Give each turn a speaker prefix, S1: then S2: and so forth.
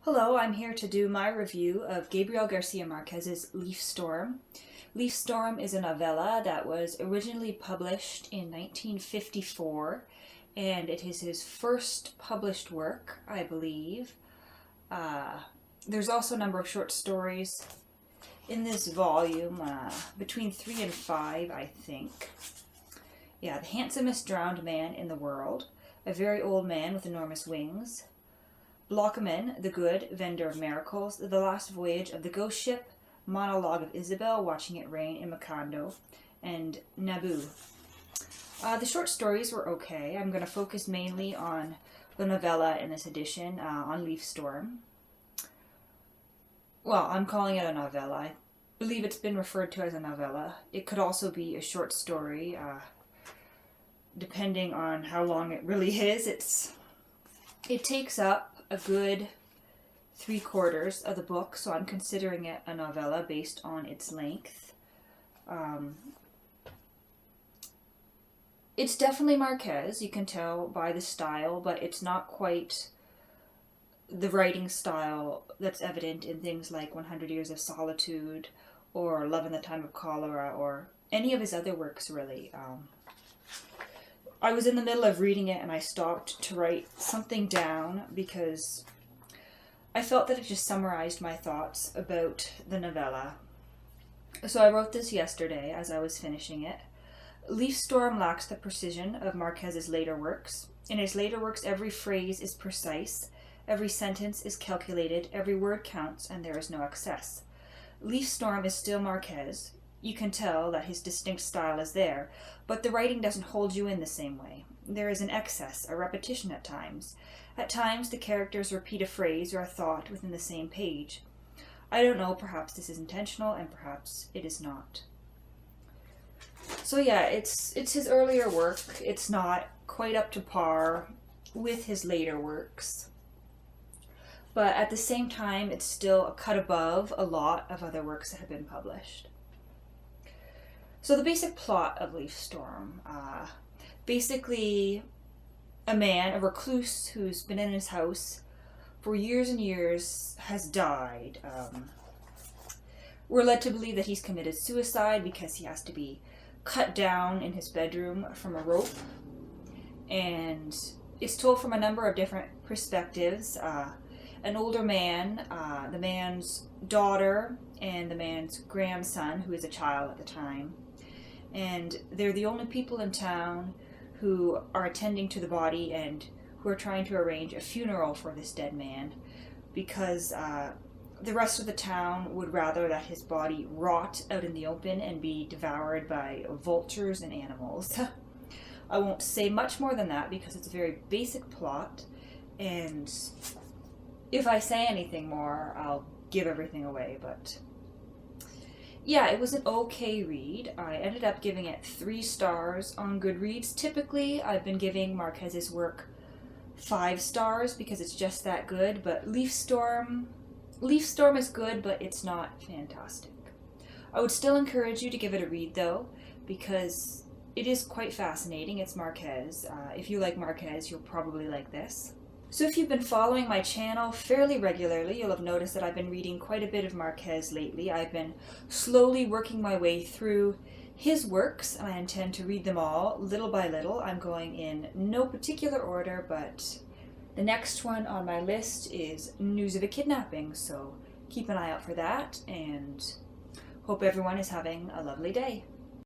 S1: Hello, I'm here to do my review of Gabriel Garcia Marquez's Leaf Storm. Leaf Storm is a novella that was originally published in 1954, and it is his first published work, I believe. There's also a number of short stories in this volume, between 3 and 5, I think. Yeah, The Handsomest Drowned Man in the World, A Very Old Man with Enormous Wings, Blockman, the Good, Vendor of Miracles, The Last Voyage of the Ghost Ship, Monologue of Isabel, Watching It Rain in Macondo, and Naboo. The short stories were okay. I'm going to focus mainly on the novella in this edition, on Leaf Storm. Well, I'm calling it a novella. I believe it's been referred to as a novella. It could also be a short story, depending on how long it really is. It takes up a good 3/4 of the book, so I'm considering it a novella based on its length. It's definitely Marquez, you can tell by the style, but it's not quite the writing style that's evident in things like 100 Years of Solitude or Love in the Time of Cholera or any of his other works, really. I was in the middle of reading it and I stopped to write something down because I felt that it just summarized my thoughts about the novella. So I wrote this yesterday as I was finishing it. Leaf Storm lacks the precision of Marquez's later works. In his later works, every phrase is precise, every sentence is calculated, every word counts, and there is no excess. Leaf Storm is still Marquez. You can tell that his distinct style is there, but the writing doesn't hold you in the same way. There is an excess, a repetition at times. At times, the characters repeat a phrase or a thought within the same page. I don't know, perhaps this is intentional, and perhaps it is not. So yeah, it's his earlier work. It's not quite up to par with his later works. But at the same time, it's still a cut above a lot of other works that have been published. So the basic plot of Leaf Storm, basically a man, a recluse who's been in his house for years and years, has died. We're led to believe that he's committed suicide because he has to be cut down in his bedroom from a rope. And it's told from a number of different perspectives. An older man, the man's daughter, and the man's grandson, who is a child at the time. And they're the only people in town who are attending to the body and who are trying to arrange a funeral for this dead man because the rest of the town would rather that his body rot out in the open and be devoured by vultures and animals. I won't say much more than that because it's a very basic plot, and if I say anything more, I'll give everything away, but yeah, it was an okay read. I ended up giving it 3 stars on Goodreads. Typically, I've been giving Marquez's work 5 stars because it's just that good, but Leaf Storm is good, but it's not fantastic. I would still encourage you to give it a read, though, because it is quite fascinating. It's Marquez. If you like Marquez, you'll probably like this. So if you've been following my channel fairly regularly, you'll have noticed that I've been reading quite a bit of Marquez lately. I've been slowly working my way through his works, and I intend to read them all little by little. I'm going in no particular order, but the next one on my list is News of a Kidnapping, so keep an eye out for that, and hope everyone is having a lovely day.